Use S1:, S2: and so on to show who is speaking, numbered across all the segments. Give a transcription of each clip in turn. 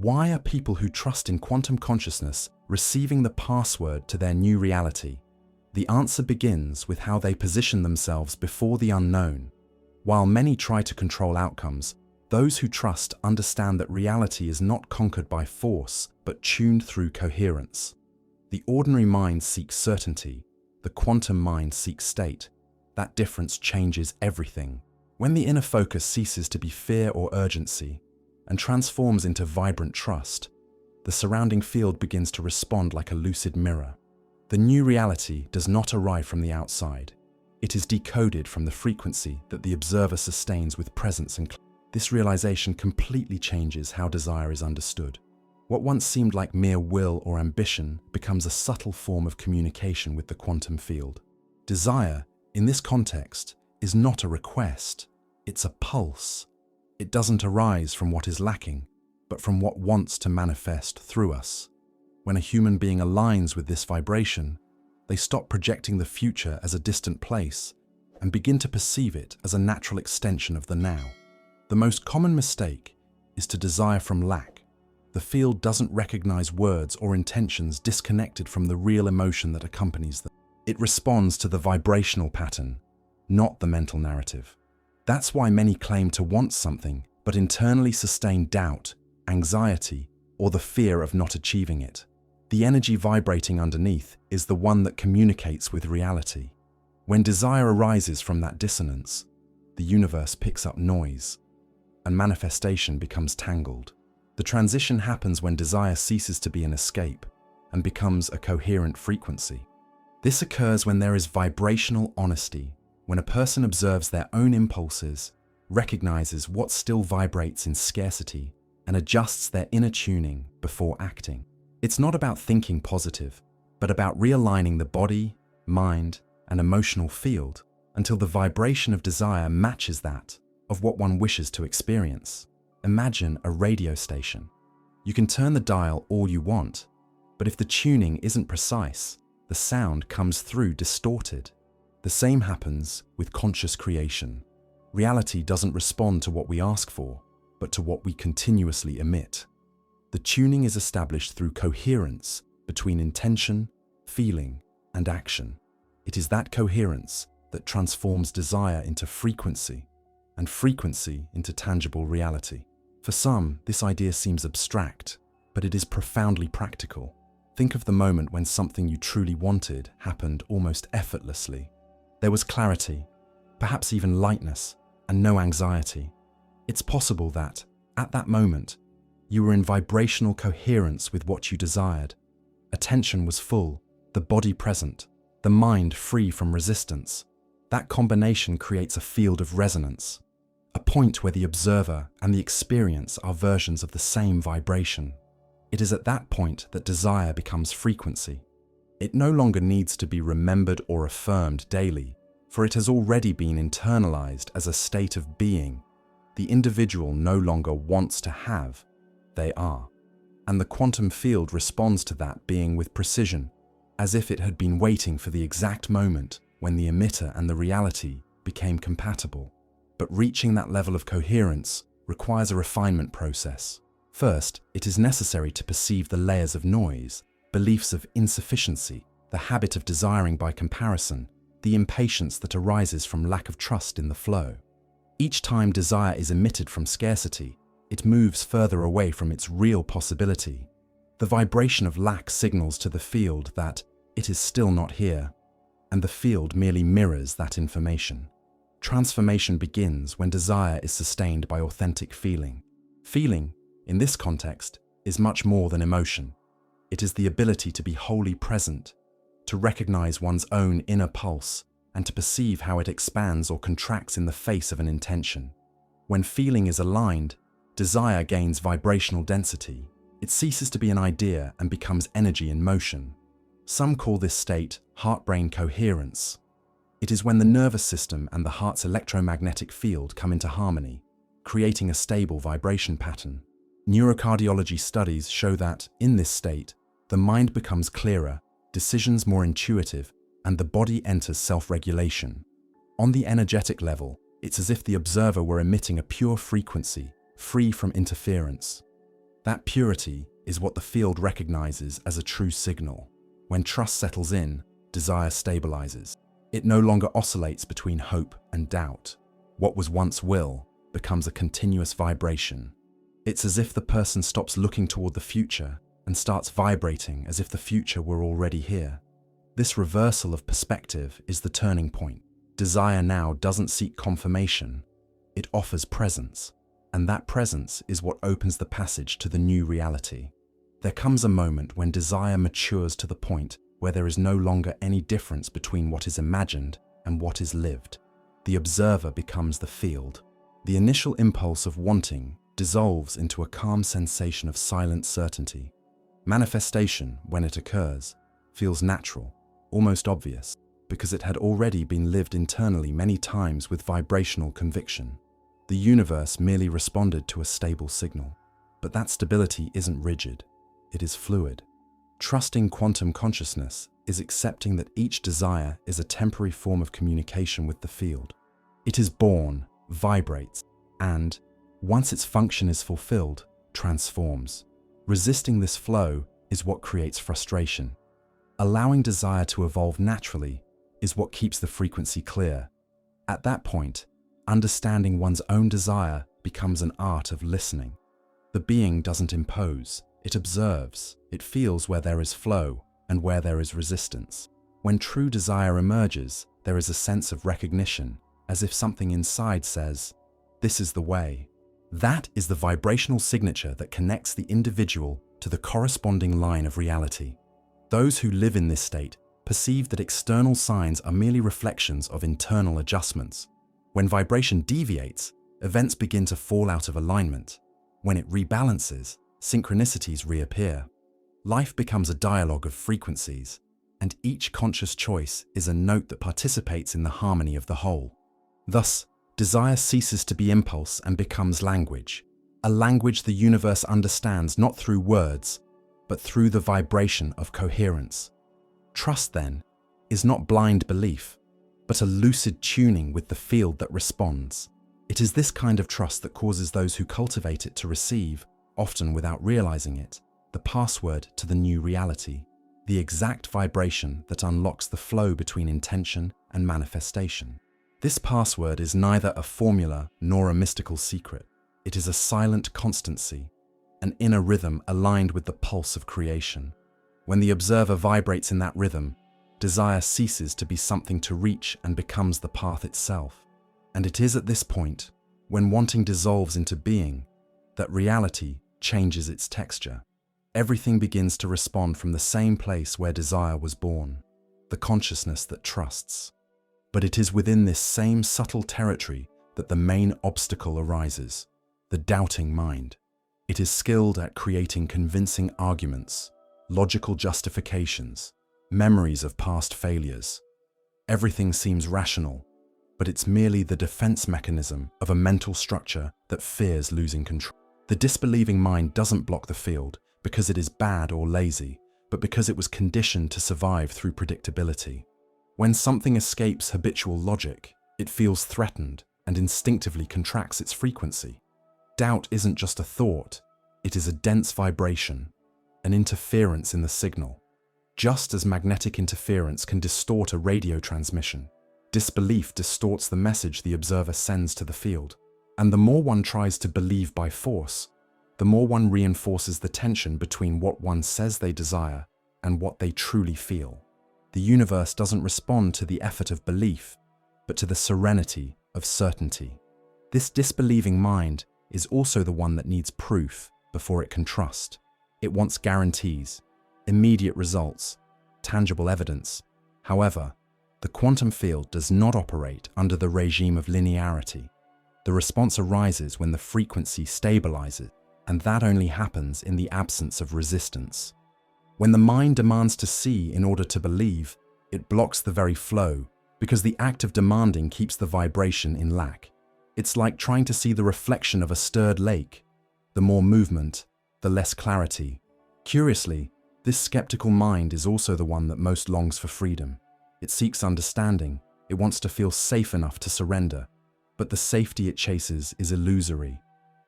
S1: Why are people who trust in quantum consciousness receiving the password to their new reality? The answer begins with how they position themselves before the unknown. While many try to control outcomes, those who trust understand that reality is not conquered by force, but tuned through coherence. The ordinary mind seeks certainty, the quantum mind seeks state. That difference changes everything. When the inner focus ceases to be fear or urgency and transforms into vibrant trust, the surrounding field begins to respond like a lucid mirror. The new reality does not arrive from the outside. It is decoded from the frequency that the observer sustains with presence and clarity. This realization completely changes how desire is understood. What once seemed like mere will or ambition becomes a subtle form of communication with the quantum field. Desire, in this context, is not a request, it's a pulse. It doesn't arise from what is lacking, but from what wants to manifest through us. When a human being aligns with this vibration, they stop projecting the future as a distant place and begin to perceive it as a natural extension of the now. The most common mistake is to desire from lack. The field doesn't recognize words or intentions disconnected from the real emotion that accompanies them. It responds to the vibrational pattern, not the mental narrative. That's why many claim to want something, but internally sustain doubt, anxiety, or the fear of not achieving it. The energy vibrating underneath is the one that communicates with reality. When desire arises from that dissonance, the universe picks up noise, and manifestation becomes tangled. The transition happens when desire ceases to be an escape and becomes a coherent frequency. This occurs when there is vibrational honesty, when a person observes their own impulses, recognizes what still vibrates in scarcity, and adjusts their inner tuning before acting. It's not about thinking positive, but about realigning the body, mind, and emotional field until the vibration of desire matches that of what one wishes to experience. Imagine a radio station. You can turn the dial all you want, but if the tuning isn't precise, the sound comes through distorted. The same happens with conscious creation. Reality doesn't respond to what we ask for, but to what we continuously emit. The tuning is established through coherence between intention, feeling, and action. It is that coherence that transforms desire into frequency, and frequency into tangible reality. For some, this idea seems abstract, but it is profoundly practical. Think of the moment when something you truly wanted happened almost effortlessly. There was clarity, perhaps even lightness, and no anxiety. It's possible that, at that moment, you were in vibrational coherence with what you desired. Attention was full, the body present, the mind free from resistance. That combination creates a field of resonance, a point where the observer and the experience are versions of the same vibration. It is at that point that desire becomes frequency. It no longer needs to be remembered or affirmed daily, for it has already been internalized as a state of being. The individual no longer wants to have, they are. And the quantum field responds to that being with precision, as if it had been waiting for the exact moment when the emitter and the reality became compatible. But reaching that level of coherence requires a refinement process. First, it is necessary to perceive the layers of noise, beliefs of insufficiency, the habit of desiring by comparison, the impatience that arises from lack of trust in the flow. Each time desire is emitted from scarcity, it moves further away from its real possibility. The vibration of lack signals to the field that it is still not here, and the field merely mirrors that information. Transformation begins when desire is sustained by authentic feeling. Feeling, in this context, is much more than emotion. It is the ability to be wholly present, to recognize one's own inner pulse, and to perceive how it expands or contracts in the face of an intention. When feeling is aligned, desire gains vibrational density. It ceases to be an idea and becomes energy in motion. Some call this state heart-brain coherence. It is when the nervous system and the heart's electromagnetic field come into harmony, creating a stable vibration pattern. Neurocardiology studies show that, in this state, the mind becomes clearer, decisions more intuitive, and the body enters self-regulation. On the energetic level, it's as if the observer were emitting a pure frequency, free from interference. That purity is what the field recognizes as a true signal. When trust settles in, desire stabilizes. It no longer oscillates between hope and doubt. What was once will becomes a continuous vibration. It's as if the person stops looking toward the future and starts vibrating as if the future were already here. This reversal of perspective is the turning point. Desire now doesn't seek confirmation, it offers presence, and that presence is what opens the passage to the new reality. There comes a moment when desire matures to the point where there is no longer any difference between what is imagined and what is lived. The observer becomes the field. The initial impulse of wanting dissolves into a calm sensation of silent certainty. Manifestation, when it occurs, feels natural, almost obvious, because it had already been lived internally many times with vibrational conviction. The universe merely responded to a stable signal. But that stability isn't rigid, it is fluid. Trusting quantum consciousness is accepting that each desire is a temporary form of communication with the field. It is born, vibrates, and, once its function is fulfilled, transforms. Resisting this flow is what creates frustration. Allowing desire to evolve naturally is what keeps the frequency clear. At that point, understanding one's own desire becomes an art of listening. The being doesn't impose, it observes. It feels where there is flow and where there is resistance. When true desire emerges, there is a sense of recognition, as if something inside says, "This is the way." That is the vibrational signature that connects the individual to the corresponding line of reality. Those who live in this state perceive that external signs are merely reflections of internal adjustments. When vibration deviates, events begin to fall out of alignment. When it rebalances, synchronicities reappear. Life becomes a dialogue of frequencies, and each conscious choice is a note that participates in the harmony of the whole. Thus, desire ceases to be impulse and becomes language, a language the universe understands not through words, but through the vibration of coherence. Trust, then, is not blind belief, but a lucid tuning with the field that responds. It is this kind of trust that causes those who cultivate it to receive, often without realizing it, the password to the new reality, the exact vibration that unlocks the flow between intention and manifestation. This password is neither a formula nor a mystical secret. It is a silent constancy, an inner rhythm aligned with the pulse of creation. When the observer vibrates in that rhythm, desire ceases to be something to reach and becomes the path itself. And it is at this point, when wanting dissolves into being, that reality changes its texture. Everything begins to respond from the same place where desire was born, the consciousness that trusts. But it is within this same subtle territory that the main obstacle arises, the doubting mind. It is skilled at creating convincing arguments, logical justifications, memories of past failures. Everything seems rational, but it's merely the defense mechanism of a mental structure that fears losing control. The disbelieving mind doesn't block the field because it is bad or lazy, but because it was conditioned to survive through predictability. When something escapes habitual logic, it feels threatened and instinctively contracts its frequency. Doubt isn't just a thought, it is a dense vibration, an interference in the signal. Just as magnetic interference can distort a radio transmission, disbelief distorts the message the observer sends to the field. And the more one tries to believe by force, the more one reinforces the tension between what one says they desire and what they truly feel. The universe doesn't respond to the effort of belief, but to the serenity of certainty. This disbelieving mind is also the one that needs proof before it can trust. It wants guarantees, immediate results, tangible evidence. However, the quantum field does not operate under the regime of linearity. The response arises when the frequency stabilizes, and that only happens in the absence of resistance. When the mind demands to see in order to believe, it blocks the very flow, because the act of demanding keeps the vibration in lack. It's like trying to see the reflection of a stirred lake. The more movement, the less clarity. Curiously, this skeptical mind is also the one that most longs for freedom. It seeks understanding, it wants to feel safe enough to surrender, but the safety it chases is illusory.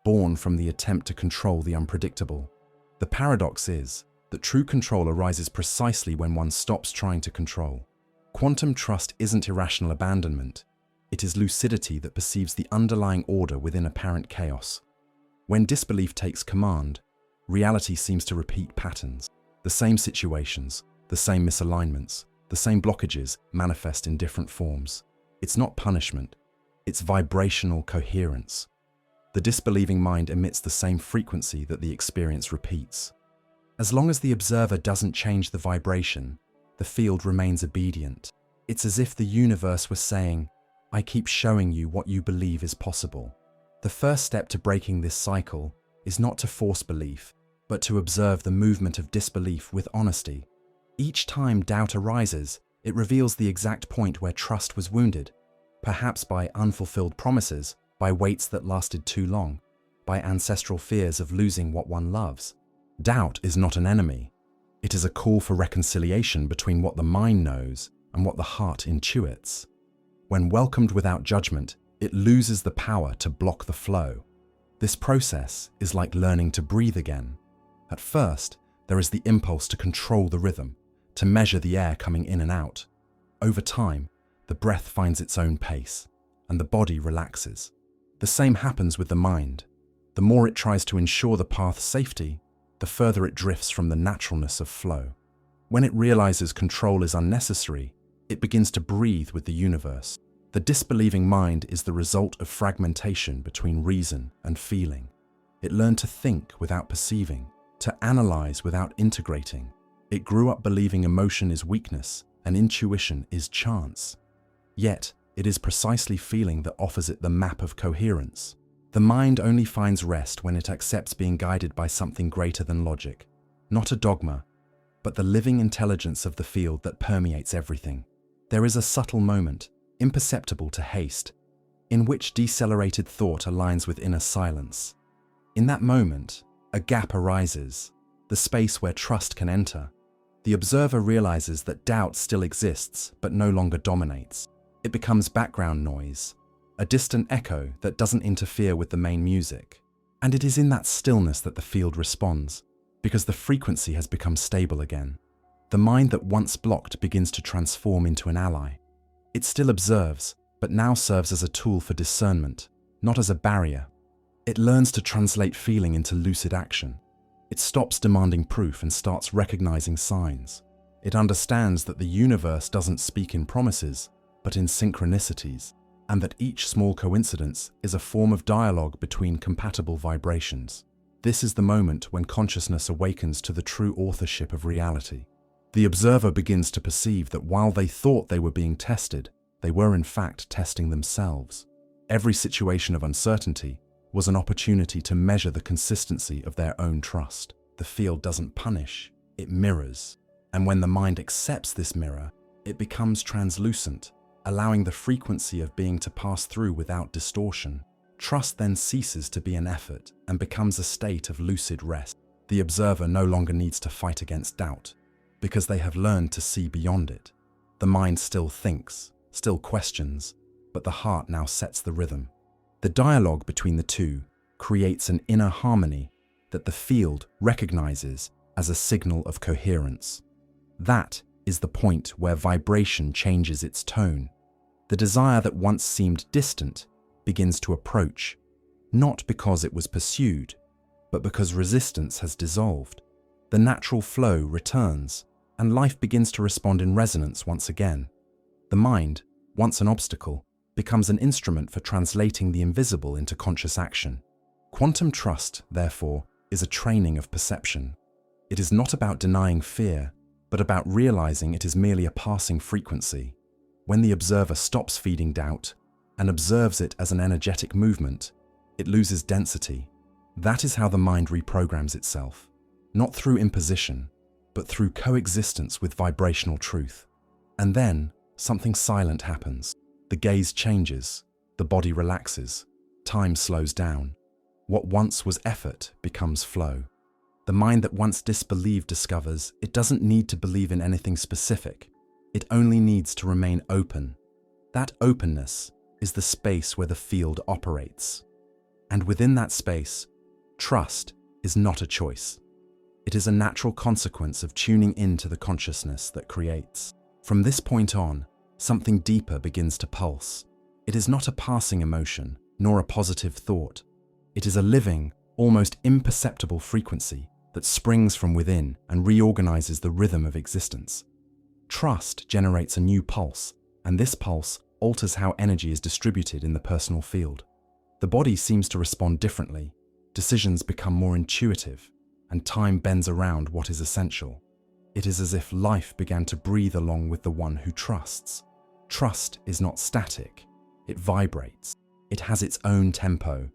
S1: born from the attempt to control the unpredictable. The paradox is that true control arises precisely when one stops trying to control. Quantum trust isn't irrational abandonment. It is lucidity that perceives the underlying order within apparent chaos. When disbelief takes command, reality seems to repeat patterns. The same situations, the same misalignments, the same blockages manifest in different forms. It's not punishment, it's vibrational coherence. The disbelieving mind emits the same frequency that the experience repeats. As long as the observer doesn't change the vibration, the field remains obedient. It's as if the universe was saying, "I keep showing you what you believe is possible." The first step to breaking this cycle is not to force belief, but to observe the movement of disbelief with honesty. Each time doubt arises, it reveals the exact point where trust was wounded, perhaps by unfulfilled promises, by waits that lasted too long, by ancestral fears of losing what one loves. Doubt is not an enemy. It is a call for reconciliation between what the mind knows and what the heart intuits. When welcomed without judgment, it loses the power to block the flow. This process is like learning to breathe again. At first, there is the impulse to control the rhythm, to measure the air coming in and out. Over time, the breath finds its own pace, and the body relaxes. The same happens with the mind. The more it tries to ensure the path's safety, the further it drifts from the naturalness of flow. When it realizes control is unnecessary, it begins to breathe with the universe. The disbelieving mind is the result of fragmentation between reason and feeling. It learned to think without perceiving, to analyze without integrating. It grew up believing emotion is weakness and intuition is chance. Yet, it is precisely feeling that offers it the map of coherence. The mind only finds rest when it accepts being guided by something greater than logic, not a dogma, but the living intelligence of the field that permeates everything. There is a subtle moment, imperceptible to haste, in which decelerated thought aligns with inner silence. In that moment, a gap arises, the space where trust can enter. The observer realizes that doubt still exists, but no longer dominates. It becomes background noise, a distant echo that doesn't interfere with the main music. And it is in that stillness that the field responds, because the frequency has become stable again. The mind that once blocked begins to transform into an ally. It still observes, but now serves as a tool for discernment, not as a barrier. It learns to translate feeling into lucid action. It stops demanding proof and starts recognizing signs. It understands that the universe doesn't speak in promises, but in synchronicities, and that each small coincidence is a form of dialogue between compatible vibrations. This is the moment when consciousness awakens to the true authorship of reality. The observer begins to perceive that while they thought they were being tested, they were in fact testing themselves. Every situation of uncertainty was an opportunity to measure the consistency of their own trust. The field doesn't punish, it mirrors. And when the mind accepts this mirror, it becomes translucent, allowing the frequency of being to pass through without distortion. Trust then ceases to be an effort and becomes a state of lucid rest. The observer no longer needs to fight against doubt, because they have learned to see beyond it. The mind still thinks, still questions, but the heart now sets the rhythm. The dialogue between the two creates an inner harmony that the field recognizes as a signal of coherence. That is the point where vibration changes its tone. The desire that once seemed distant begins to approach, not because it was pursued, but because resistance has dissolved. The natural flow returns, and life begins to respond in resonance once again. The mind, once an obstacle, becomes an instrument for translating the invisible into conscious action. Quantum trust, therefore, is a training of perception. It is not about denying fear, but about realizing it is merely a passing frequency. When the observer stops feeding doubt and observes it as an energetic movement, it loses density. That is how the mind reprograms itself, not through imposition, but through coexistence with vibrational truth. And then, something silent happens. The gaze changes, the body relaxes, time slows down. What once was effort becomes flow. The mind that once disbelieved discovers it doesn't need to believe in anything specific. It only needs to remain open. That openness is the space where the field operates. And within that space, trust is not a choice. It is a natural consequence of tuning into the consciousness that creates. From this point on, something deeper begins to pulse. It is not a passing emotion, nor a positive thought. It is a living, almost imperceptible frequency that springs from within and reorganizes the rhythm of existence. Trust generates a new pulse, and this pulse alters how energy is distributed in the personal field. The body seems to respond differently, decisions become more intuitive, and time bends around what is essential. It is as if life began to breathe along with the one who trusts. Trust is not static, it vibrates. It has its own tempo,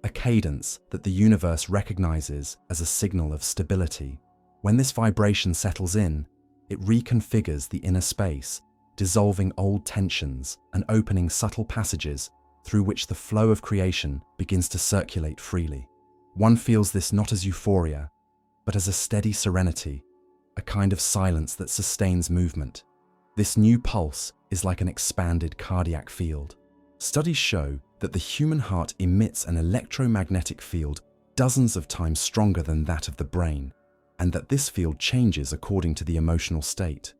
S1: a cadence that the universe recognizes as a signal of stability. When this vibration settles in, it reconfigures the inner space, dissolving old tensions and opening subtle passages through which the flow of creation begins to circulate freely. One feels this not as euphoria, but as a steady serenity, a kind of silence that sustains movement. This new pulse is like an expanded cardiac field. Studies show that the human heart emits an electromagnetic field dozens of times stronger than that of the brain, and that this field changes according to the emotional state.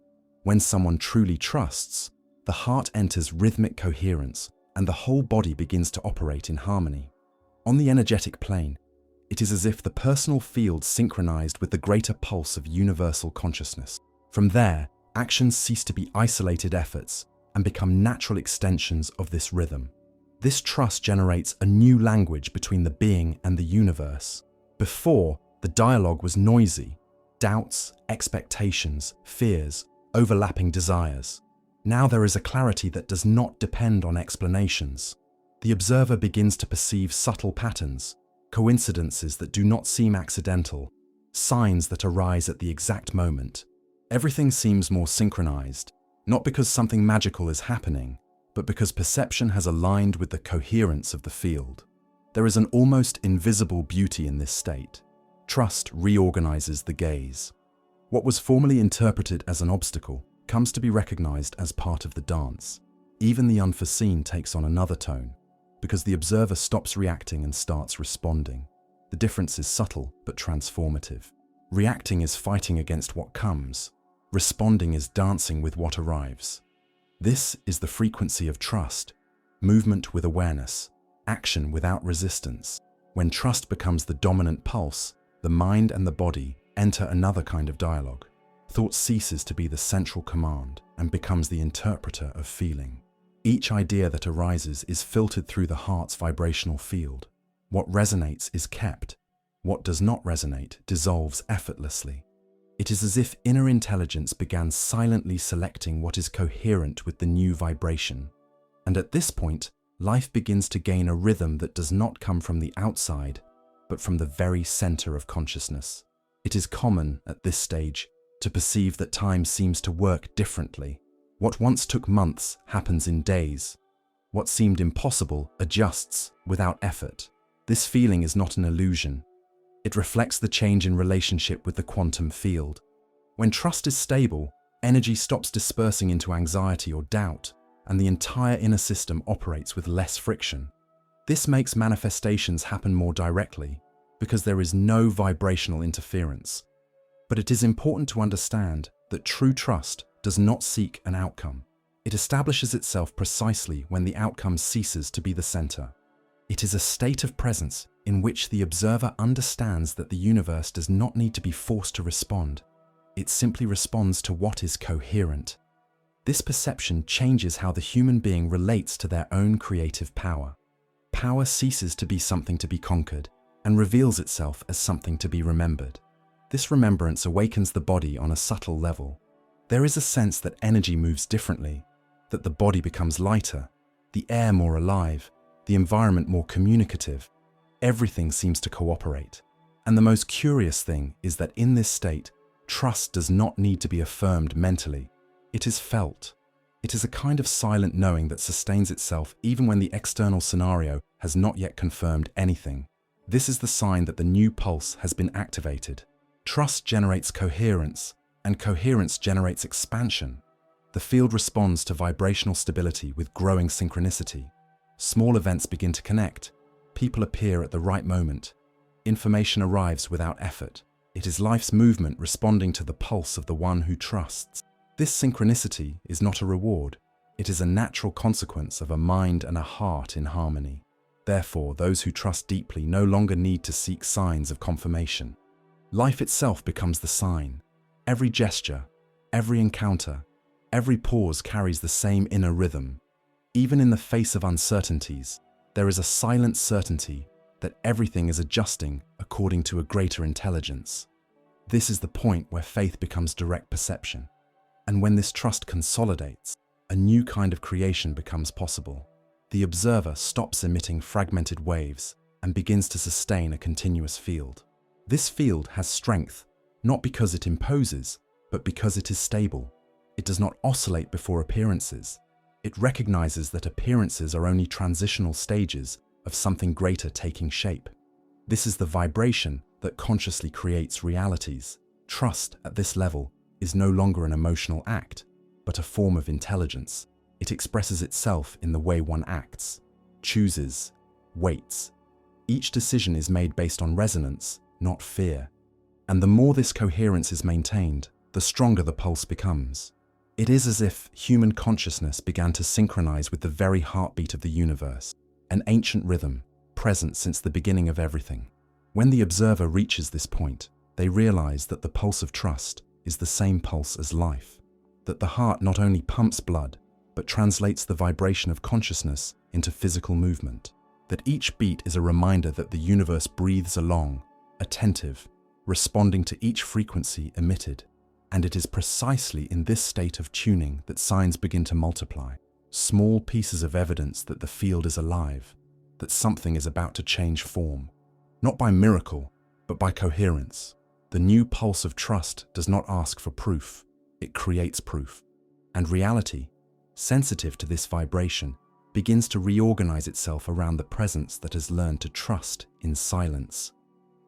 S1: When someone truly trusts, the heart enters rhythmic coherence, and the whole body begins to operate in harmony. On the energetic plane, it is as if the personal field synchronized with the greater pulse of universal consciousness. From there, actions cease to be isolated efforts and become natural extensions of this rhythm. This trust generates a new language between the being and the universe. Before, the dialogue was noisy, doubts, expectations, fears, overlapping desires. Now there is a clarity that does not depend on explanations. The observer begins to perceive subtle patterns, coincidences that do not seem accidental, signs that arise at the exact moment. Everything seems more synchronized, not because something magical is happening, but because perception has aligned with the coherence of the field. There is an almost invisible beauty in this state. Trust reorganizes the gaze. What was formerly interpreted as an obstacle comes to be recognized as part of the dance. Even the unforeseen takes on another tone, because the observer stops reacting and starts responding. The difference is subtle but transformative. Reacting is fighting against what comes. Responding is dancing with what arrives. This is the frequency of trust, movement with awareness, action without resistance. When trust becomes the dominant pulse, the mind and the body enter another kind of dialogue. Thought ceases to be the central command and becomes the interpreter of feeling. Each idea that arises is filtered through the heart's vibrational field. What resonates is kept. What does not resonate dissolves effortlessly. It is as if inner intelligence began silently selecting what is coherent with the new vibration. And at this point, life begins to gain a rhythm that does not come from the outside, but from the very center of consciousness. It is common, at this stage, to perceive that time seems to work differently. What once took months happens in days. What seemed impossible adjusts without effort. This feeling is not an illusion. It reflects the change in relationship with the quantum field. When trust is stable, energy stops dispersing into anxiety or doubt, and the entire inner system operates with less friction. This makes manifestations happen more directly, because there is no vibrational interference. But it is important to understand that true trust does not seek an outcome. It establishes itself precisely when the outcome ceases to be the center. It is a state of presence in which the observer understands that the universe does not need to be forced to respond. It simply responds to what is coherent. This perception changes how the human being relates to their own creative power. Power ceases to be something to be conquered and reveals itself as something to be remembered. This remembrance awakens the body on a subtle level. There is a sense that energy moves differently, that the body becomes lighter, the air more alive, the environment more communicative. Everything seems to cooperate. And the most curious thing is that in this state, trust does not need to be affirmed mentally. It is felt. It is a kind of silent knowing that sustains itself even when the external scenario has not yet confirmed anything. This is the sign that the new pulse has been activated. Trust generates coherence, and coherence generates expansion. The field responds to vibrational stability with growing synchronicity. Small events begin to connect, People appear at the right moment. Information arrives without effort. It is life's movement responding to the pulse of the one who trusts. This synchronicity is not a reward. It is a natural consequence of a mind and a heart in harmony. Therefore, those who trust deeply no longer need to seek signs of confirmation. Life itself becomes the sign. Every gesture, every encounter, every pause carries the same inner rhythm. Even in the face of uncertainties, there is a silent certainty that everything is adjusting according to a greater intelligence. This is the point where faith becomes direct perception. And when this trust consolidates, a new kind of creation becomes possible. The observer stops emitting fragmented waves and begins to sustain a continuous field. This field has strength, not because it imposes, but because it is stable. It does not oscillate before appearances. It recognizes that appearances are only transitional stages of something greater taking shape. This is the vibration that consciously creates realities. Trust at this level is no longer an emotional act, but a form of intelligence. It expresses itself in the way one acts, chooses, waits. Each decision is made based on resonance, not fear. And the more this coherence is maintained, the stronger the pulse becomes. It is as if human consciousness began to synchronize with the very heartbeat of the universe, an ancient rhythm present since the beginning of everything. When the observer reaches this point, they realize that the pulse of trust is the same pulse as life, that the heart not only pumps blood, but translates the vibration of consciousness into physical movement, that each beat is a reminder that the universe breathes along, attentive, responding to each frequency emitted. And it is precisely in this state of tuning that signs begin to multiply, small pieces of evidence that the field is alive, that something is about to change form, not by miracle, but by coherence. The new pulse of trust does not ask for proof, it creates proof. And reality, sensitive to this vibration, begins to reorganize itself around the presence that has learned to trust in silence.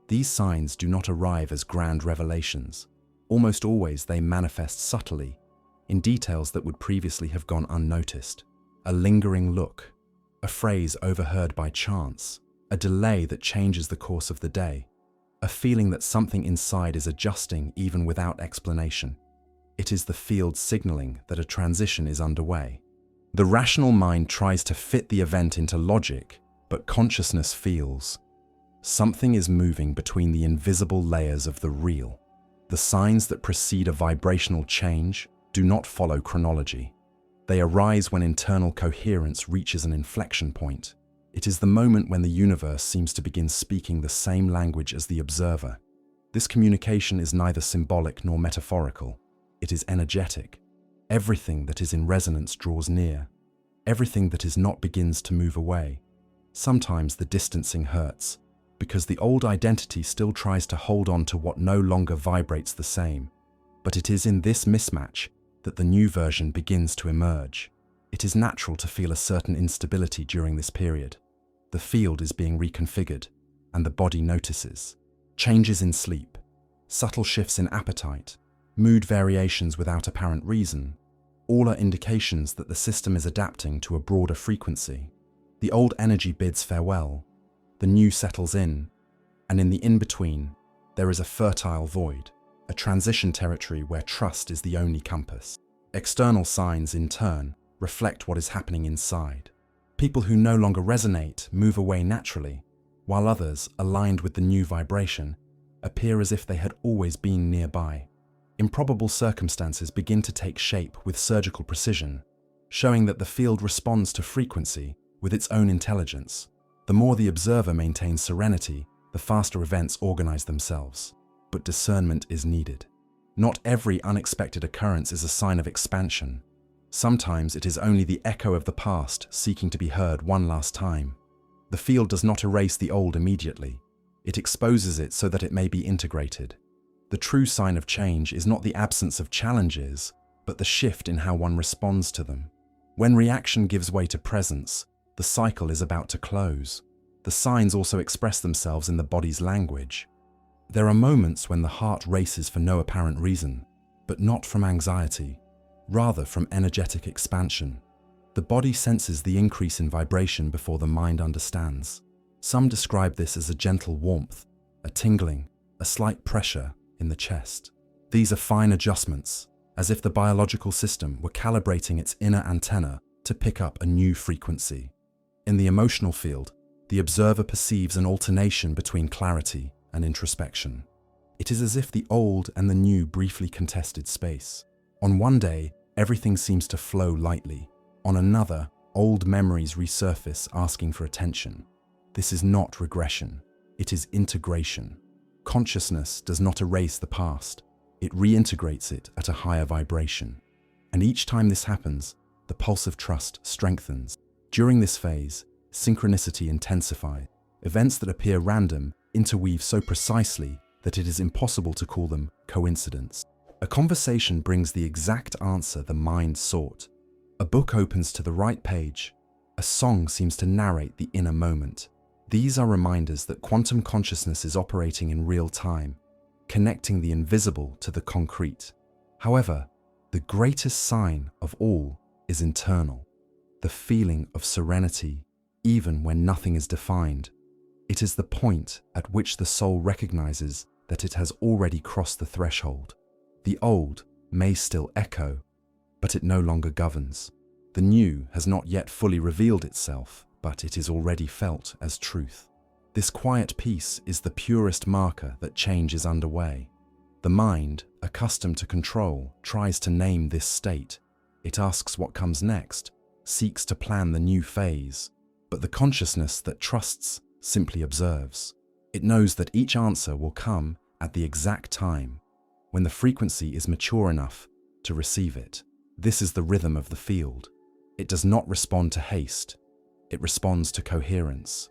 S1: These signs do not arrive as grand revelations. Almost always they manifest subtly, in details that would previously have gone unnoticed. A lingering look, a phrase overheard by chance, a delay that changes the course of the day, a feeling that something inside is adjusting even without explanation. It is the field signaling that a transition is underway. The rational mind tries to fit the event into logic, but consciousness feels. Something is moving between the invisible layers of the real. The signs that precede a vibrational change do not follow chronology. They arise when internal coherence reaches an inflection point. It is the moment when the universe seems to begin speaking the same language as the observer. This communication is neither symbolic nor metaphorical. It is energetic. Everything that is in resonance draws near. Everything that is not begins to move away. Sometimes the distancing hurts, because the old identity still tries to hold on to what no longer vibrates the same. But it is in this mismatch that the new version begins to emerge. It is natural to feel a certain instability during this period. The field is being reconfigured, and the body notices. Changes in sleep, subtle shifts in appetite, mood variations without apparent reason, all are indications that the system is adapting to a broader frequency. The old energy bids farewell. The new settles in, and in the in-between, there is a fertile void, a transition territory where trust is the only compass. External signs, in turn, reflect what is happening inside. People who no longer resonate move away naturally, while others, aligned with the new vibration, appear as if they had always been nearby. Improbable circumstances begin to take shape with surgical precision, showing that the field responds to frequency with its own intelligence. The more the observer maintains serenity, the faster events organize themselves. But discernment is needed. Not every unexpected occurrence is a sign of expansion. Sometimes it is only the echo of the past seeking to be heard one last time. The field does not erase the old immediately. It exposes it so that it may be integrated. The true sign of change is not the absence of challenges, but the shift in how one responds to them. When reaction gives way to presence, the cycle is about to close. The signs also express themselves in the body's language. There are moments when the heart races for no apparent reason, but not from anxiety, rather from energetic expansion. The body senses the increase in vibration before the mind understands. Some describe this as a gentle warmth, a tingling, a slight pressure in the chest. These are fine adjustments, as if the biological system were calibrating its inner antenna to pick up a new frequency. In the emotional field, the observer perceives an alternation between clarity and introspection. It is as if the old and the new briefly contested space. On one day, everything seems to flow lightly. On another, old memories resurface asking for attention. This is not regression, it is integration. Consciousness does not erase the past, it reintegrates it at a higher vibration. And each time this happens, the pulse of trust strengthens. During this phase, synchronicity intensifies. Events that appear random interweave so precisely that it is impossible to call them coincidence. A conversation brings the exact answer the mind sought. A book opens to the right page. A song seems to narrate the inner moment. These are reminders that quantum consciousness is operating in real time, connecting the invisible to the concrete. However, the greatest sign of all is internal, the feeling of serenity, even when nothing is defined. It is the point at which the soul recognizes that it has already crossed the threshold. The old may still echo, but it no longer governs. The new has not yet fully revealed itself, but it is already felt as truth. This quiet peace is the purest marker that change is underway. The mind, accustomed to control, tries to name this state. It asks what comes next, seeks to plan the new phase. But the consciousness that trusts simply observes. It knows that each answer will come at the exact time, when the frequency is mature enough to receive it. This is the rhythm of the field. It does not respond to haste. It responds to coherence.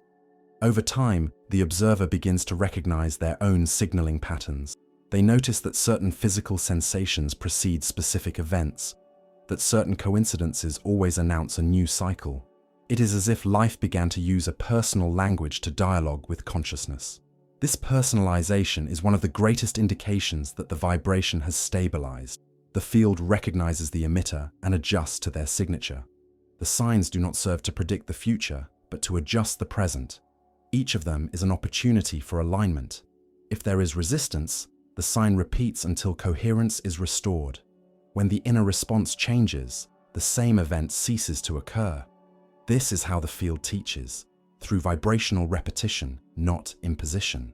S1: Over time, the observer begins to recognize their own signaling patterns. They notice that certain physical sensations precede specific events, that certain coincidences always announce a new cycle. It is as if life began to use a personal language to dialogue with consciousness. This personalization is one of the greatest indications that the vibration has stabilized. The field recognizes the emitter and adjusts to their signature. The signs do not serve to predict the future, but to adjust the present. Each of them is an opportunity for alignment. If there is resistance, the sign repeats until coherence is restored. When the inner response changes, the same event ceases to occur. This is how the field teaches, through vibrational repetition, not imposition.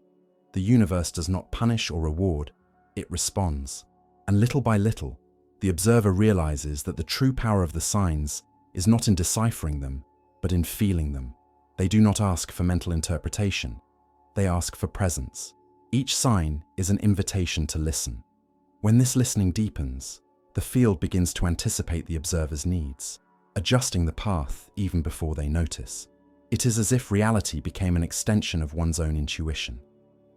S1: The universe does not punish or reward, it responds. And little by little, the observer realizes that the true power of the signs is not in deciphering them, but in feeling them. They do not ask for mental interpretation, they ask for presence. Each sign is an invitation to listen. When this listening deepens, the field begins to anticipate the observer's needs, adjusting the path even before they notice. It is as if reality became an extension of one's own intuition.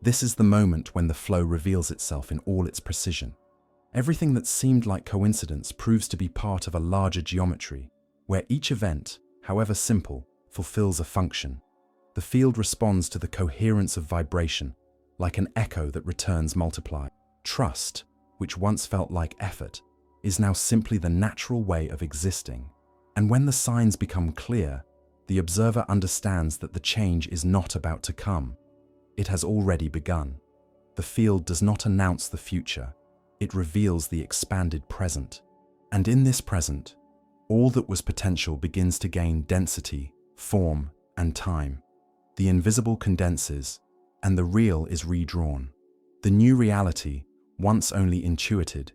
S1: This is the moment when the flow reveals itself in all its precision. Everything that seemed like coincidence proves to be part of a larger geometry, where each event, however simple, fulfills a function. The field responds to the coherence of vibration, like an echo that returns multiplied. Trust, which once felt like effort, is now simply the natural way of existing. And when the signs become clear, the observer understands that the change is not about to come. It has already begun. The field does not announce the future, it reveals the expanded present. And in this present, all that was potential begins to gain density, form, and time. The invisible condenses, and the real is redrawn. The new reality, once only intuited,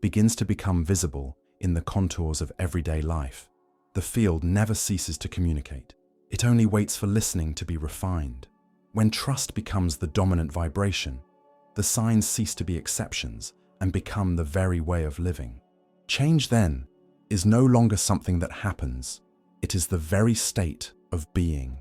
S1: begins to become visible in the contours of everyday life. The field never ceases to communicate. It only waits for listening to be refined. When trust becomes the dominant vibration, the signs cease to be exceptions and become the very way of living. Change, then, is no longer something that happens. It is the very state of being.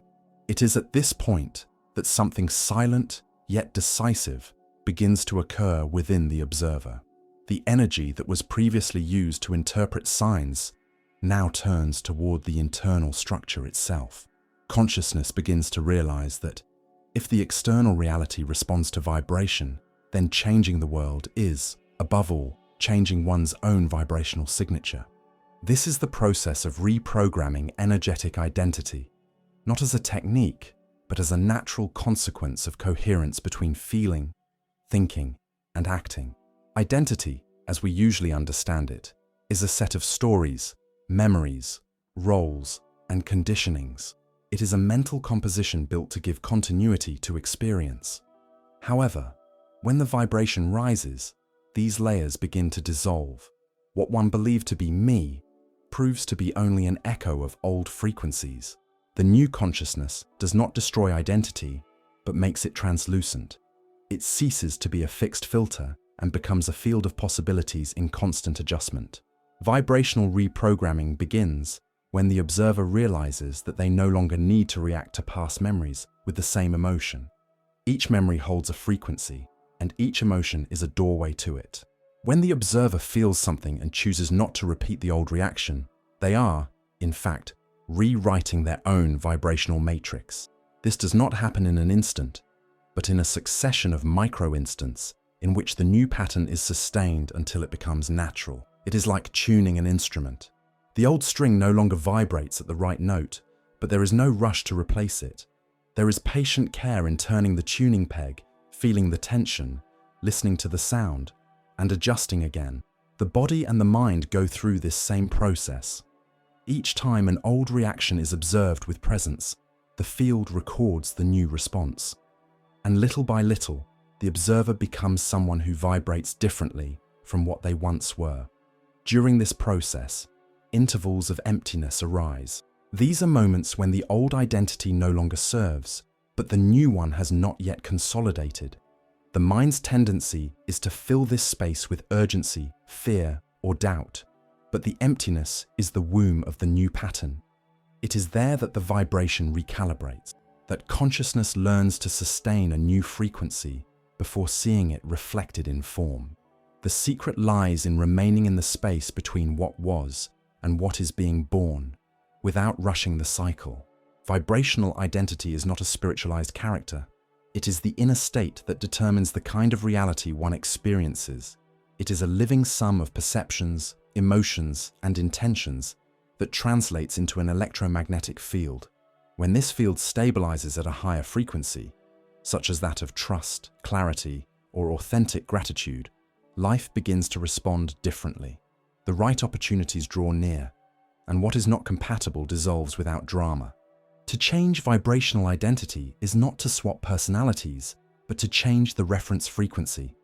S1: It is at this point that something silent yet decisive begins to occur within the observer. The energy that was previously used to interpret signs now turns toward the internal structure itself. Consciousness begins to realize that if the external reality responds to vibration, then changing the world is, above all, changing one's own vibrational signature. This is the process of reprogramming energetic identity, not as a technique, but as a natural consequence of coherence between feeling, thinking, and acting. Identity, as we usually understand it, is a set of stories, memories, roles, and conditionings. It is a mental composition built to give continuity to experience. However, when the vibration rises, these layers begin to dissolve. What one believed to be me proves to be only an echo of old frequencies. The new consciousness does not destroy identity, but makes it translucent. It ceases to be a fixed filter and becomes a field of possibilities in constant adjustment. Vibrational reprogramming begins when the observer realizes that they no longer need to react to past memories with the same emotion. Each memory holds a frequency, and each emotion is a doorway to it. When the observer feels something and chooses not to repeat the old reaction, they are, in fact, rewriting their own vibrational matrix. This does not happen in an instant, but in a succession of micro-instants in which the new pattern is sustained until it becomes natural. It is like tuning an instrument. The old string no longer vibrates at the right note, but there is no rush to replace it. There is patient care in turning the tuning peg, feeling the tension, listening to the sound, and adjusting again. The body and the mind go through this same process. Each time an old reaction is observed with presence, the field records the new response. And little by little, the observer becomes someone who vibrates differently from what they once were. During this process, intervals of emptiness arise. These are moments when the old identity no longer serves, but the new one has not yet consolidated. The mind's tendency is to fill this space with urgency, fear, or doubt, but the emptiness is the womb of the new pattern. It is there that the vibration recalibrates, that consciousness learns to sustain a new frequency before seeing it reflected in form. The secret lies in remaining in the space between what was and what is being born, without rushing the cycle. Vibrational identity is not a spiritualized character. It is the inner state that determines the kind of reality one experiences. It is a living sum of perceptions, emotions, and intentions that translates into an electromagnetic field. When this field stabilizes at a higher frequency, such as that of trust, clarity, or authentic gratitude, life begins to respond differently. The right opportunities draw near, and what is not compatible dissolves without drama. To change vibrational identity is not to swap personalities, but to change the reference frequency.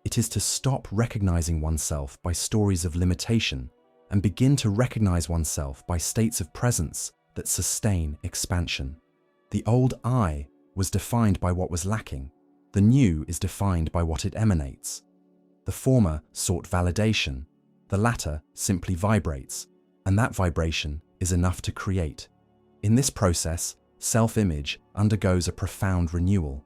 S1: It is to stop recognizing oneself by stories of limitation and begin to recognize oneself by states of presence that sustain expansion. The old I was defined by what was lacking. The new is defined by what it emanates. The former sought validation. The latter simply vibrates, and that vibration is enough to create. In this process, self-image undergoes a profound renewal.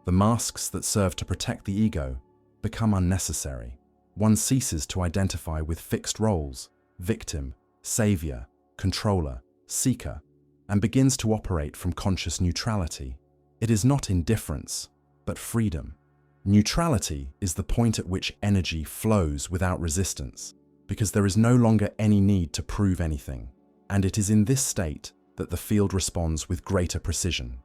S1: The masks that serve to protect the ego become unnecessary. One ceases to identify with fixed roles, victim, savior, controller, seeker, and begins to operate from conscious neutrality. It is not indifference, but freedom. Neutrality is the point at which energy flows without resistance, because there is no longer any need to prove anything, and it is in this state that the field responds with greater precision.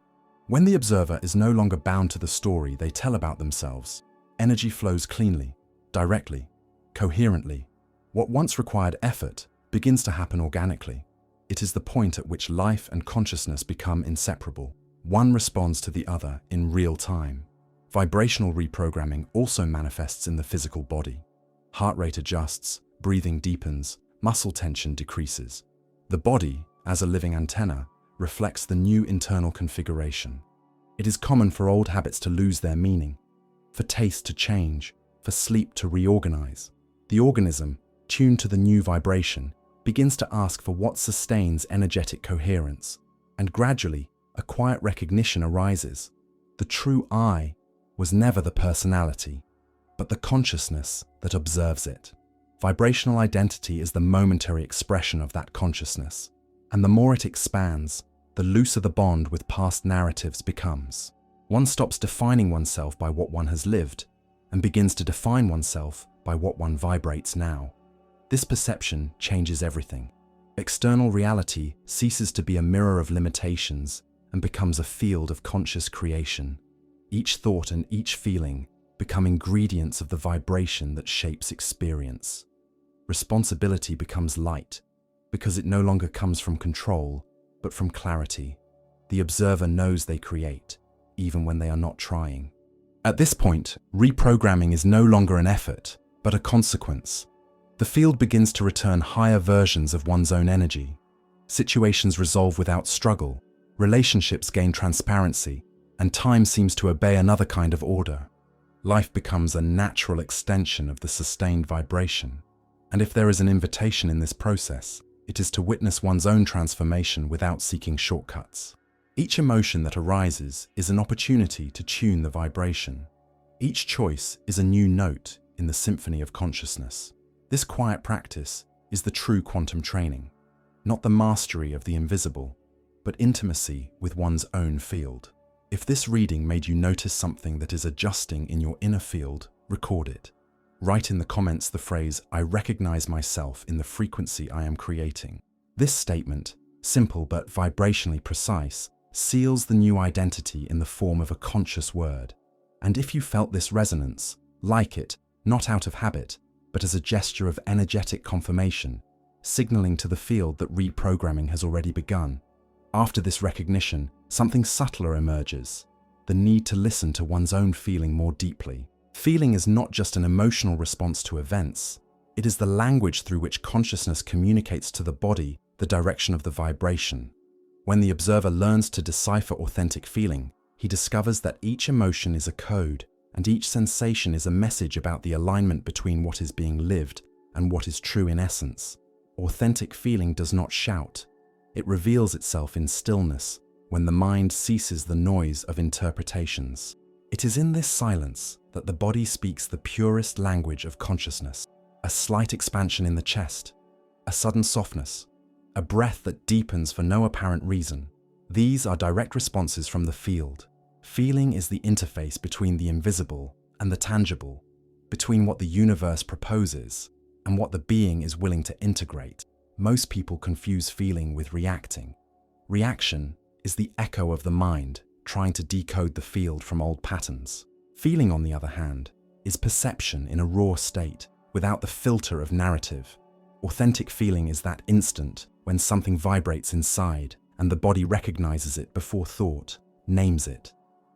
S1: When the observer is no longer bound to the story they tell about themselves, energy flows cleanly, directly, coherently. What once required effort begins to happen organically. It is the point at which life and consciousness become inseparable. One responds to the other in real time. Vibrational reprogramming also manifests in the physical body. Heart rate adjusts, breathing deepens, muscle tension decreases. The body, as a living antenna, reflects the new internal configuration. It is common for old habits to lose their meaning, for taste to change, for sleep to reorganize. The organism, tuned to the new vibration, begins to ask for what sustains energetic coherence, and gradually, a quiet recognition arises. The true I was never the personality, but the consciousness that observes it. Vibrational identity is the momentary expression of that consciousness, and the more it expands, the looser the bond with past narratives becomes. One stops defining oneself by what one has lived, and begins to define oneself by what one vibrates now. This perception changes everything. External reality ceases to be a mirror of limitations and becomes a field of conscious creation. Each thought and each feeling become ingredients of the vibration that shapes experience. Responsibility becomes light because it no longer comes from control, but from clarity. The observer knows they create, even when they are not trying. At this point, reprogramming is no longer an effort, but a consequence. The field begins to return higher versions of one's own energy. Situations resolve without struggle, relationships gain transparency, and time seems to obey another kind of order. Life becomes a natural extension of the sustained vibration. And if there is an invitation in this process, it is to witness one's own transformation without seeking shortcuts. Each emotion that arises is an opportunity to tune the vibration. Each choice is a new note in the symphony of consciousness. This quiet practice is the true quantum training, not the mastery of the invisible, but intimacy with one's own field. If this reading made you notice something that is adjusting in your inner field, record it. Write in the comments the phrase, "I recognize myself in the frequency I am creating." This statement, simple but vibrationally precise, seals the new identity in the form of a conscious word. And if you felt this resonance, like it, not out of habit, but as a gesture of energetic confirmation, signaling to the field that reprogramming has already begun. After this recognition, something subtler emerges, the need to listen to one's own feeling more deeply. Feeling is not just an emotional response to events, it is the language through which consciousness communicates to the body the direction of the vibration. When the observer learns to decipher authentic feeling, he discovers that each emotion is a code, and each sensation is a message about the alignment between what is being lived and what is true in essence. Authentic feeling does not shout. It reveals itself in stillness, when the mind ceases the noise of interpretations. It is in this silence that the body speaks the purest language of consciousness. A slight expansion in the chest, a sudden softness, a breath that deepens for no apparent reason. These are direct responses from the field. Feeling is the interface between the invisible and the tangible, between what the universe proposes and what the being is willing to integrate. Most people confuse feeling with reacting. Reaction is the echo of the mind trying to decode the field from old patterns. Feeling, on the other hand, is perception in a raw state, without the filter of narrative. Authentic feeling is that instant when something vibrates inside and the body recognizes it before thought, names it.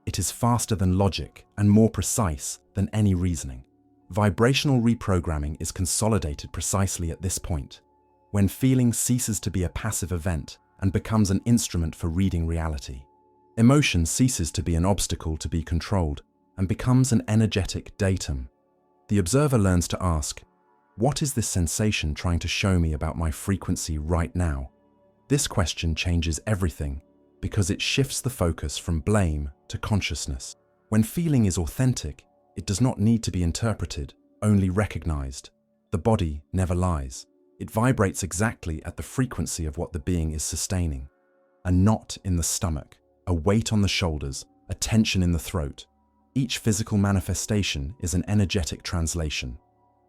S1: It is faster than logic and more precise than any reasoning. Vibrational reprogramming is consolidated precisely at this point, when feeling ceases to be a passive event and becomes an instrument for reading reality. Emotion ceases to be an obstacle to be controlled and becomes an energetic datum. The observer learns to ask, "What is this sensation trying to show me about my frequency right now?" This question changes everything because it shifts the focus from blame to consciousness. When feeling is authentic, it does not need to be interpreted, only recognized. The body never lies. It vibrates exactly at the frequency of what the being is sustaining. A knot in the stomach, a weight on the shoulders, a tension in the throat. Each physical manifestation is an energetic translation.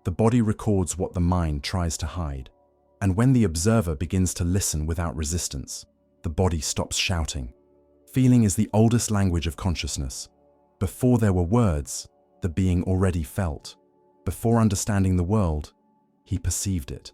S1: The body records what the mind tries to hide. And when the observer begins to listen without resistance, the body stops shouting. Feeling is the oldest language of consciousness. Before there were words, the being already felt. Before understanding the world, he perceived it.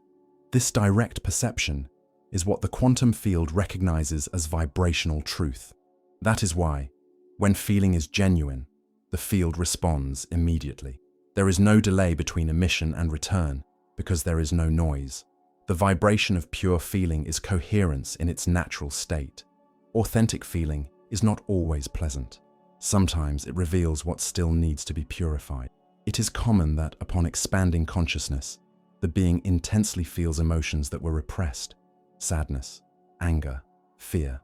S1: This direct perception is what the quantum field recognizes as vibrational truth. That is why, when feeling is genuine, the field responds immediately. There is no delay between emission and return because there is no noise. The vibration of pure feeling is coherence in its natural state. Authentic feeling is not always pleasant. Sometimes it reveals what still needs to be purified. It is common that upon expanding consciousness, the being intensely feels emotions that were repressed: sadness, anger, fear.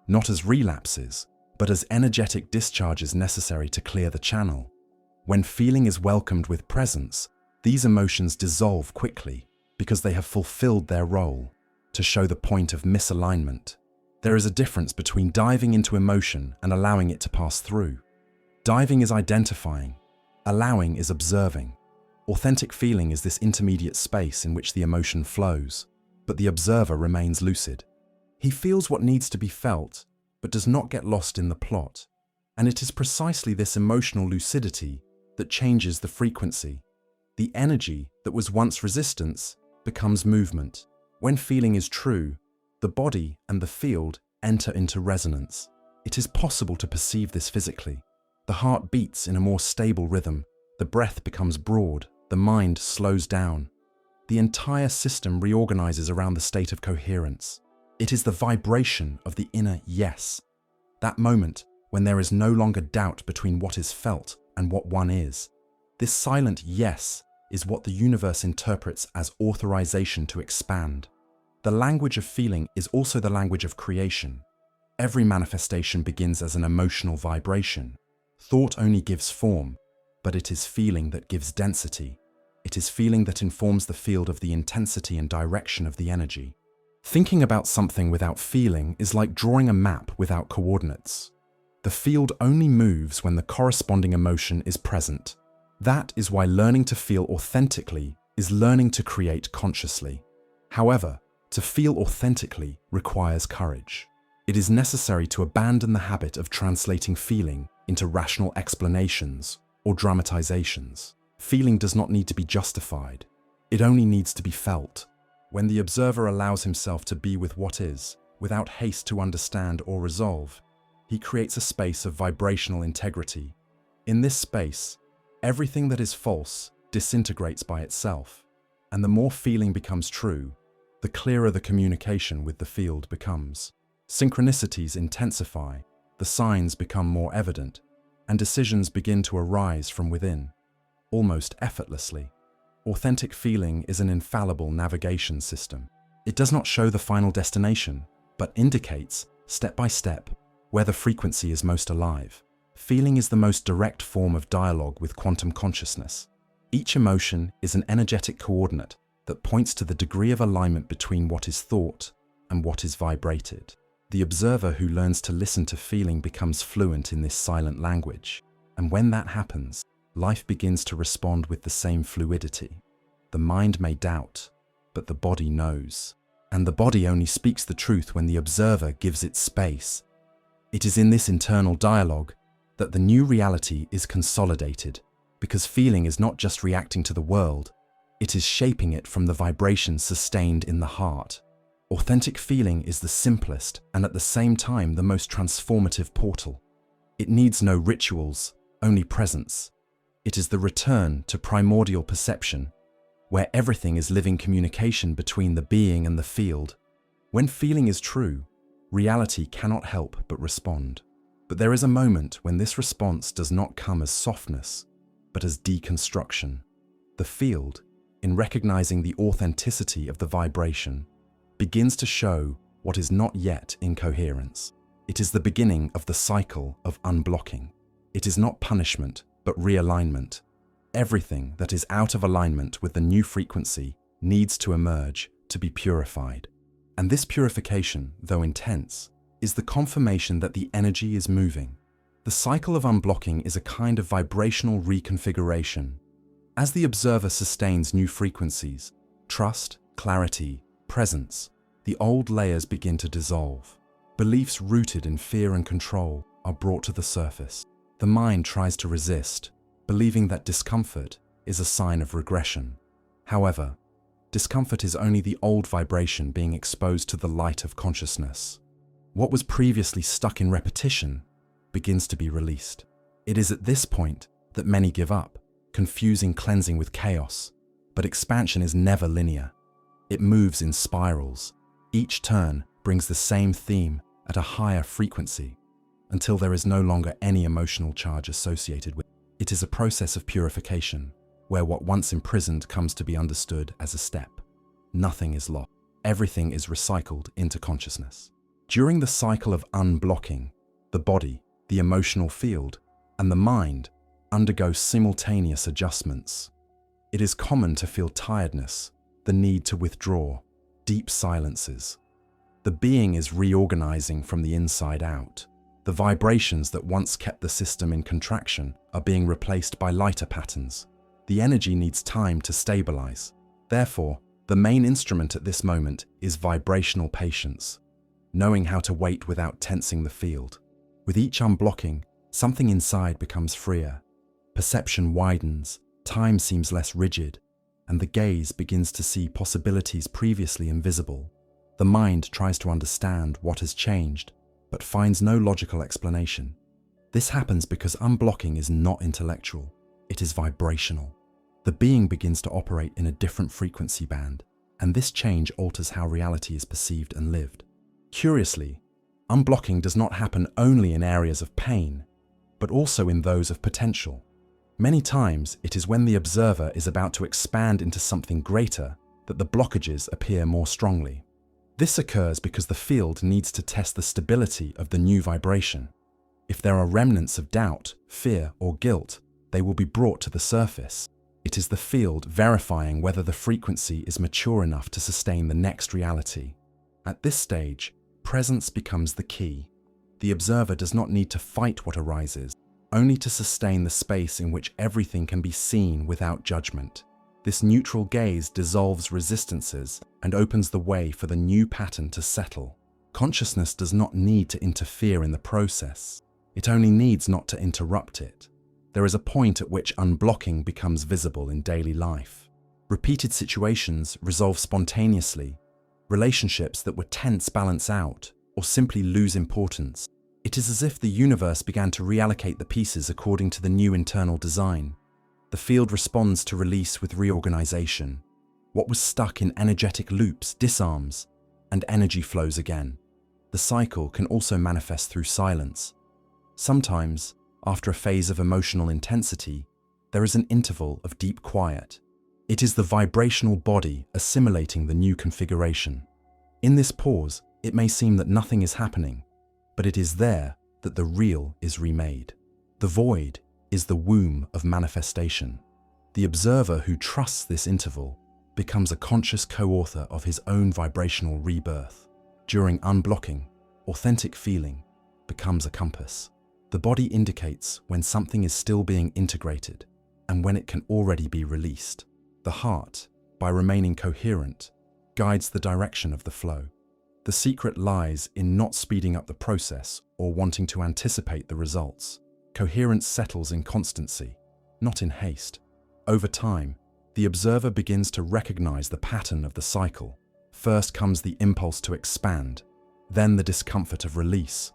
S1: Not as relapses, but as energetic discharges necessary to clear the channel. When feeling is welcomed with presence, these emotions dissolve quickly because they have fulfilled their role to show the point of misalignment. There is a difference between diving into emotion and allowing it to pass through. Diving is identifying, allowing is observing. Authentic feeling is this intermediate space in which the emotion flows, but the observer remains lucid. He feels what needs to be felt, but does not get lost in the plot. And it is precisely this emotional lucidity that changes the frequency. The energy that was once resistance becomes movement. When feeling is true, the body and the field enter into resonance. It is possible to perceive this physically. The heart beats in a more stable rhythm, the breath becomes broad, the mind slows down. The entire system reorganizes around the state of coherence. It is the vibration of the inner yes, that moment when there is no longer doubt between what is felt and what one is. This silent yes is what the universe interprets as authorization to expand. The language of feeling is also the language of creation. Every manifestation begins as an emotional vibration. Thought only gives form, but it is feeling that gives density. It is feeling that informs the field of the intensity and direction of the energy. Thinking about something without feeling is like drawing a map without coordinates. The field only moves when the corresponding emotion is present. That is why learning to feel authentically is learning to create consciously. However, to feel authentically requires courage. It is necessary to abandon the habit of translating feeling into rational explanations or dramatizations. Feeling does not need to be justified. It only needs to be felt. When the observer allows himself to be with what is, without haste to understand or resolve, he creates a space of vibrational integrity. In this space, everything that is false disintegrates by itself, and the more feeling becomes true, the clearer the communication with the field becomes. Synchronicities intensify, the signs become more evident, and decisions begin to arise from within, almost effortlessly. Authentic feeling is an infallible navigation system. It does not show the final destination, but indicates, step by step, where the frequency is most alive. Feeling is the most direct form of dialogue with quantum consciousness. Each emotion is an energetic coordinate that points to the degree of alignment between what is thought and what is vibrated. The observer who learns to listen to feeling becomes fluent in this silent language, and when that happens, life begins to respond with the same fluidity. The mind may doubt, but the body knows. And the body only speaks the truth when the observer gives it space. It is in this internal dialogue that the new reality is consolidated, because feeling is not just reacting to the world, it is shaping it from the vibrations sustained in the heart. Authentic feeling is the simplest and at the same time the most transformative portal. It needs no rituals, only presence. It is the return to primordial perception, where everything is living communication between the being and the field. When feeling is true, reality cannot help but respond. But there is a moment when this response does not come as softness, but as deconstruction. The field, in recognizing the authenticity of the vibration, begins to show what is not yet in coherence. It is the beginning of the cycle of unblocking. It is not punishment, but realignment. Everything that is out of alignment with the new frequency needs to emerge to be purified. And this purification, though intense, is the confirmation that the energy is moving. The cycle of unblocking is a kind of vibrational reconfiguration. As the observer sustains new frequencies, trust, clarity, presence, the old layers begin to dissolve. Beliefs rooted in fear and control are brought to the surface. The mind tries to resist, believing that discomfort is a sign of regression. However, discomfort is only the old vibration being exposed to the light of consciousness. What was previously stuck in repetition begins to be released. It is at this point that many give up, confusing cleansing with chaos. But expansion is never linear. It moves in spirals. Each turn brings the same theme at a higher frequency, until there is no longer any emotional charge associated with it. It is a process of purification, where what once imprisoned comes to be understood as a step. Nothing is lost. Everything is recycled into consciousness. During the cycle of unblocking, the body, the emotional field, and the mind undergo simultaneous adjustments. It is common to feel tiredness, the need to withdraw, deep silences. The being is reorganizing from the inside out. The vibrations that once kept the system in contraction are being replaced by lighter patterns. The energy needs time to stabilize. Therefore, the main instrument at this moment is vibrational patience. knowing how to wait without tensing the field. With each unblocking, something inside becomes freer. Perception widens, time seems less rigid, and the gaze begins to see possibilities previously invisible. The mind tries to understand what has changed, but finds no logical explanation. This happens because unblocking is not intellectual, it is vibrational. The being begins to operate in a different frequency band, and this change alters how reality is perceived and lived. Curiously, unblocking does not happen only in areas of pain, but also in those of potential. Many times, it is when the observer is about to expand into something greater that the blockages appear more strongly. This occurs because the field needs to test the stability of the new vibration. If there are remnants of doubt, fear, or guilt, they will be brought to the surface. It is the field verifying whether the frequency is mature enough to sustain the next reality. At this stage, presence becomes the key. The observer does not need to fight what arises, only to sustain the space in which everything can be seen without judgment. This neutral gaze dissolves resistances and opens the way for the new pattern to settle. Consciousness does not need to interfere in the process. It only needs not to interrupt it. There is a point at which unblocking becomes visible in daily life. Repeated situations resolve spontaneously. Relationships that were tense balance out, or simply lose importance. It is as if the universe began to reallocate the pieces according to the new internal design. The field responds to release with reorganization. What was stuck in energetic loops disarms, and energy flows again. The cycle can also manifest through silence. Sometimes, after a phase of emotional intensity, there is an interval of deep quiet. It is the vibrational body assimilating the new configuration. In this pause, it may seem that nothing is happening, but it is there that the real is remade. The void is the womb of manifestation. The observer who trusts this interval becomes a conscious co-author of his own vibrational rebirth. During unblocking, authentic feeling becomes a compass. The body indicates when something is still being integrated and when it can already be released. The heart, by remaining coherent, guides the direction of the flow. The secret lies in not speeding up the process or wanting to anticipate the results. Coherence settles in constancy, not in haste. Over time, the observer begins to recognize the pattern of the cycle. First comes the impulse to expand, then the discomfort of release,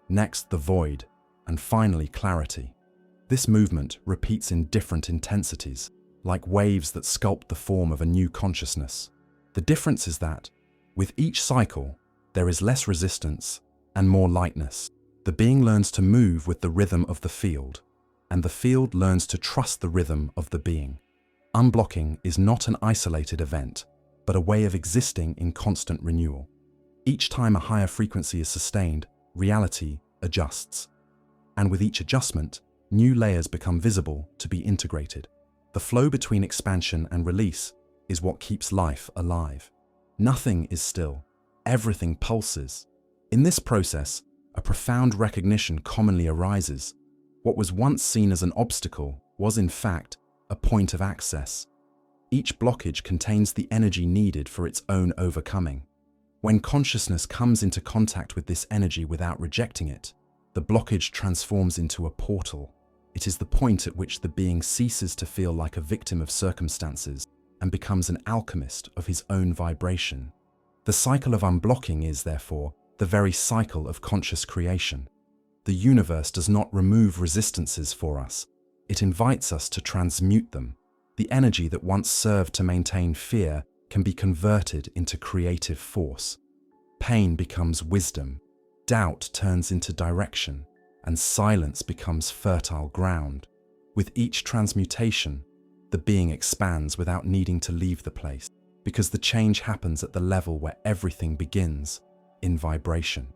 S1: next the void, and finally clarity. This movement repeats in different intensities, like waves that sculpt the form of a new consciousness. The difference is that, with each cycle, there is less resistance and more lightness. The being learns to move with the rhythm of the field, and the field learns to trust the rhythm of the being. Unblocking is not an isolated event, but a way of existing in constant renewal. Each time a higher frequency is sustained, reality adjusts. And with each adjustment, new layers become visible to be integrated. The flow between expansion and release is what keeps life alive. Nothing is still. Everything pulses. In this process, a profound recognition commonly arises. What was once seen as an obstacle was, in fact, a point of access. Each blockage contains the energy needed for its own overcoming. When consciousness comes into contact with this energy without rejecting it, the blockage transforms into a portal. It is the point at which the being ceases to feel like a victim of circumstances and becomes an alchemist of his own vibration. The cycle of unblocking is, therefore, the very cycle of conscious creation. The universe does not remove resistances for us. It invites us to transmute them. The energy that once served to maintain fear can be converted into creative force. Pain becomes wisdom. Doubt turns into direction, and silence becomes fertile ground. With each transmutation, the being expands without needing to leave the place, because the change happens at the level where everything begins, in vibration.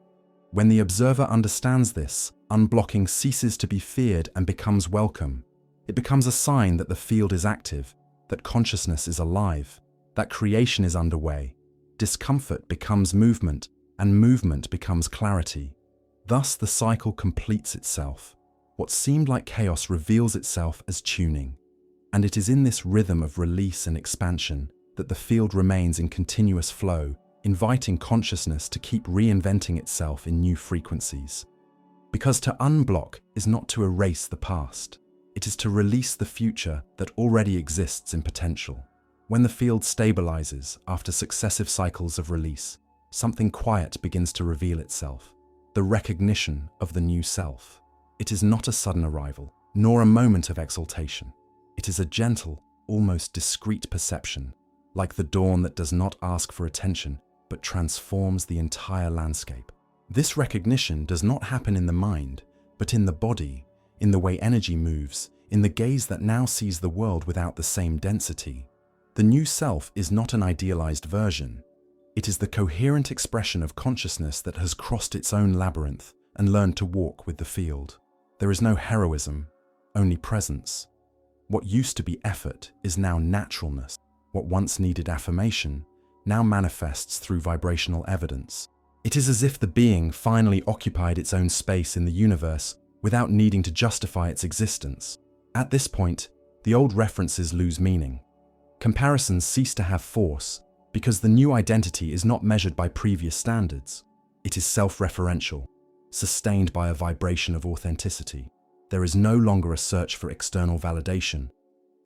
S1: When the observer understands this, unblocking ceases to be feared and becomes welcome. It becomes a sign that the field is active, that consciousness is alive, that creation is underway. Discomfort becomes movement, and movement becomes clarity. Thus the cycle completes itself. What seemed like chaos reveals itself as tuning. And it is in this rhythm of release and expansion that the field remains in continuous flow, inviting consciousness to keep reinventing itself in new frequencies. Because to unblock is not to erase the past, it is to release the future that already exists in potential. When the field stabilizes after successive cycles of release, something quiet begins to reveal itself, the recognition of the new self. It is not a sudden arrival, nor a moment of exaltation. It is a gentle, almost discreet perception, like the dawn that does not ask for attention, but transforms the entire landscape. This recognition does not happen in the mind, but in the body, in the way energy moves, in the gaze that now sees the world without the same density. The new self is not an idealized version. It is the coherent expression of consciousness that has crossed its own labyrinth and learned to walk with the field. There is no heroism, only presence. What used to be effort is now naturalness. What once needed affirmation now manifests through vibrational evidence. It is as if the being finally occupied its own space in the universe without needing to justify its existence. At this point, the old references lose meaning. Comparisons cease to have force because the new identity is not measured by previous standards. It is self-referential, sustained by a vibration of authenticity. There is no longer a search for external validation,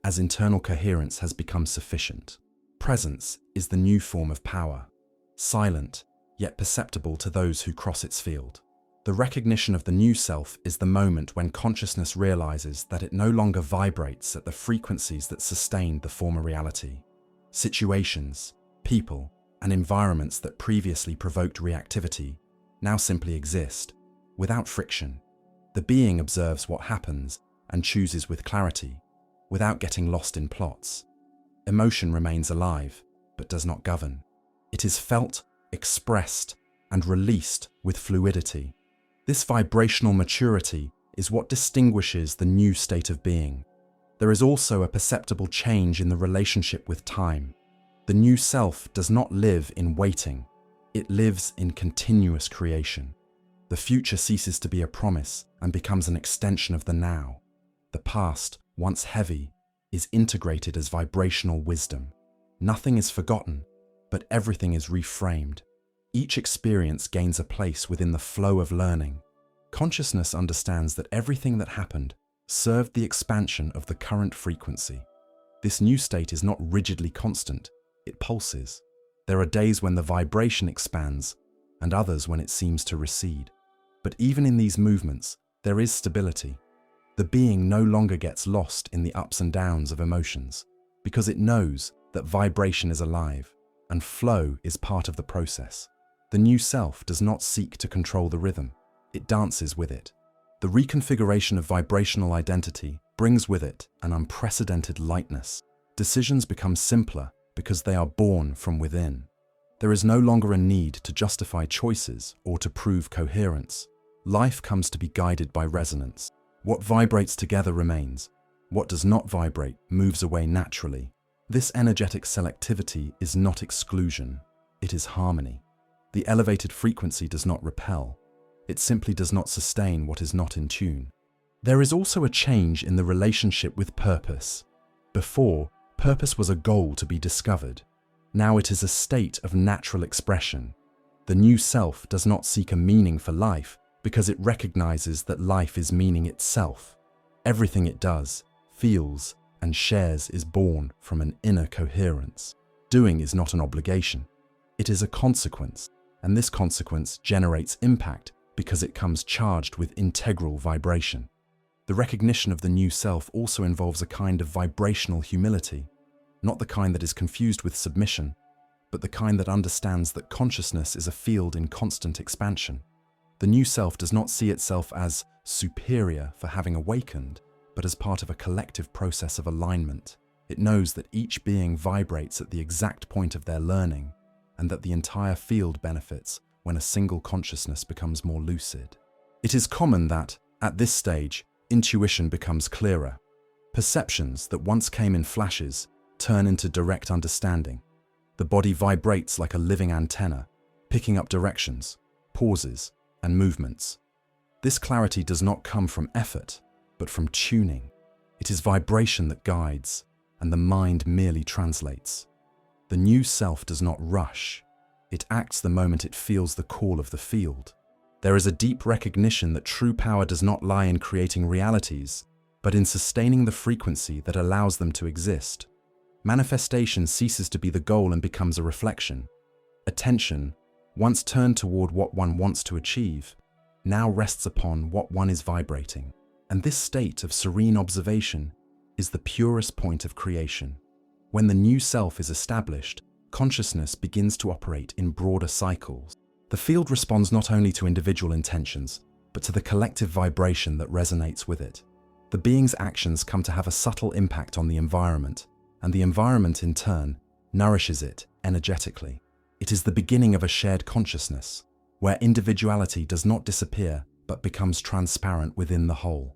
S1: as internal coherence has become sufficient. Presence is the new form of power, silent, yet perceptible to those who cross its field. The recognition of the new self is the moment when consciousness realizes that it no longer vibrates at the frequencies that sustained the former reality. Situations, people, and environments that previously provoked reactivity now simply exist, without friction. The being observes what happens and chooses with clarity, without getting lost in plots. Emotion remains alive, but does not govern. It is felt, expressed, and released with fluidity. This vibrational maturity is what distinguishes the new state of being. There is also a perceptible change in the relationship with time. The new self does not live in waiting. It lives in continuous creation. The future ceases to be a promise and becomes an extension of the now. The past, once heavy, is integrated as vibrational wisdom. Nothing is forgotten, but everything is reframed. Each experience gains a place within the flow of learning. Consciousness understands that everything that happened served the expansion of the current frequency. This new state is not rigidly constant, it pulses. There are days when the vibration expands, and others when it seems to recede. But even in these movements, there is stability. The being no longer gets lost in the ups and downs of emotions, because it knows that vibration is alive, and flow is part of the process. The new self does not seek to control the rhythm, it dances with it. The reconfiguration of vibrational identity brings with it an unprecedented lightness. Decisions become simpler because they are born from within. There is no longer a need to justify choices or to prove coherence. Life comes to be guided by resonance. What vibrates together remains. What does not vibrate moves away naturally. This energetic selectivity is not exclusion, it is harmony. The elevated frequency does not repel. It simply does not sustain what is not in tune. There is also a change in the relationship with purpose. Before, purpose was a goal to be discovered. Now it is a state of natural expression. The new self does not seek a meaning for life because it recognizes that life is meaning itself. Everything it does, feels, and shares is born from an inner coherence. Doing is not an obligation. It is a consequence, and this consequence generates impact because it comes charged with integral vibration. The recognition of the new self also involves a kind of vibrational humility, not the kind that is confused with submission, but the kind that understands that consciousness is a field in constant expansion. The new self does not see itself as superior for having awakened, but as part of a collective process of alignment. It knows that each being vibrates at the exact point of their learning, and that the entire field benefits when a single consciousness becomes more lucid. It is common that, at this stage, intuition becomes clearer. Perceptions that once came in flashes turn into direct understanding. The body vibrates like a living antenna, picking up directions, pauses, and movements. This clarity does not come from effort, but from tuning. It is vibration that guides, and the mind merely translates. The new self does not rush. It acts the moment it feels the call of the field. There is a deep recognition that true power does not lie in creating realities, but in sustaining the frequency that allows them to exist. Manifestation ceases to be the goal and becomes a reflection. Attention, once turned toward what one wants to achieve, now rests upon what one is vibrating. And this state of serene observation is the purest point of creation. When the new self is established, consciousness begins to operate in broader cycles. The field responds not only to individual intentions, but to the collective vibration that resonates with it. The being's actions come to have a subtle impact on the environment, and the environment in turn nourishes it energetically. It is the beginning of a shared consciousness, where individuality does not disappear but becomes transparent within the whole.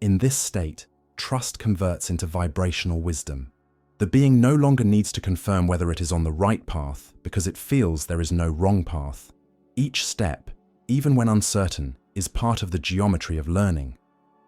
S1: In this state, trust converts into vibrational wisdom. The being no longer needs to confirm whether it is on the right path because it feels there is no wrong path. Each step, even when uncertain, is part of the geometry of learning.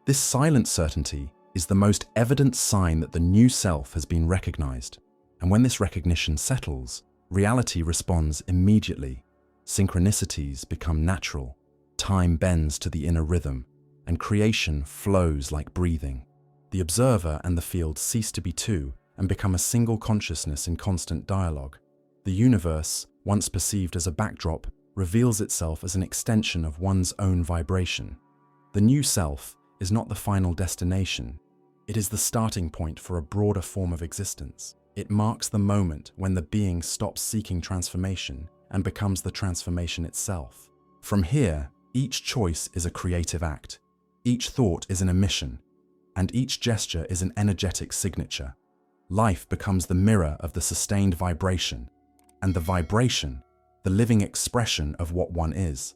S1: This silent certainty is the most evident sign that the new self has been recognized, and when this recognition settles, reality responds immediately. Synchronicities become natural, time bends to the inner rhythm, and creation flows like breathing. The observer and the field cease to be two and become a single consciousness in constant dialogue. The universe, once perceived as a backdrop, reveals itself as an extension of one's own vibration. The new self is not the final destination. It is the starting point for a broader form of existence. It marks the moment when the being stops seeking transformation and becomes the transformation itself. From here, each choice is a creative act, each thought is an emission, and each gesture is an energetic signature. Life becomes the mirror of the sustained vibration, and the vibration, the living expression of what one is.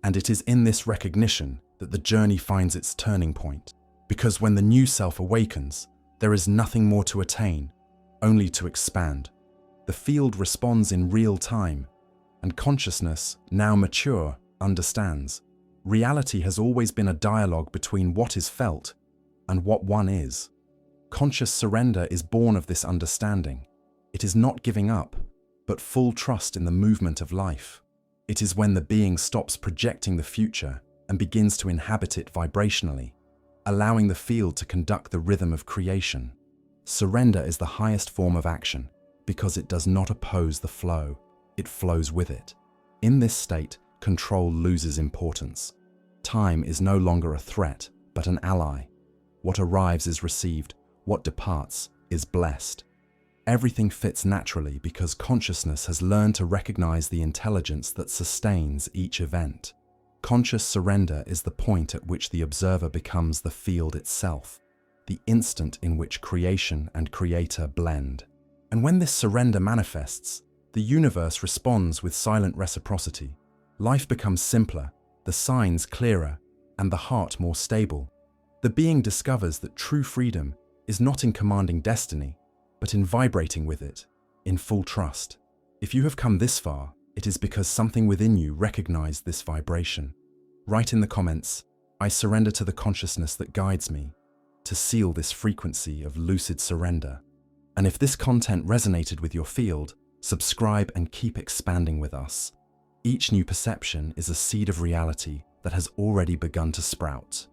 S1: And it is in this recognition that the journey finds its turning point, because when the new self awakens, there is nothing more to attain, only to expand. The field responds in real time, and consciousness, now mature, understands. Reality has always been a dialogue between what is felt and what one is. Conscious surrender is born of this understanding. It is not giving up, but full trust in the movement of life. It is when the being stops projecting the future and begins to inhabit it vibrationally, allowing the field to conduct the rhythm of creation. Surrender is the highest form of action because it does not oppose the flow, it flows with it. In this state, control loses importance. Time is no longer a threat, but an ally. What arrives is received, what departs is blessed. Everything fits naturally because consciousness has learned to recognize the intelligence that sustains each event. Conscious surrender is the point at which the observer becomes the field itself, the instant in which creation and creator blend. And when this surrender manifests, the universe responds with silent reciprocity. Life becomes simpler, the signs clearer, and the heart more stable. The being discovers that true freedom is not in commanding destiny, but in vibrating with it, in full trust. If you have come this far, it is because something within you recognized this vibration. Write in the comments, "I surrender to the consciousness that guides me," to seal this frequency of lucid surrender. And if this content resonated with your field, subscribe and keep expanding with us. Each new perception is a seed of reality that has already begun to sprout.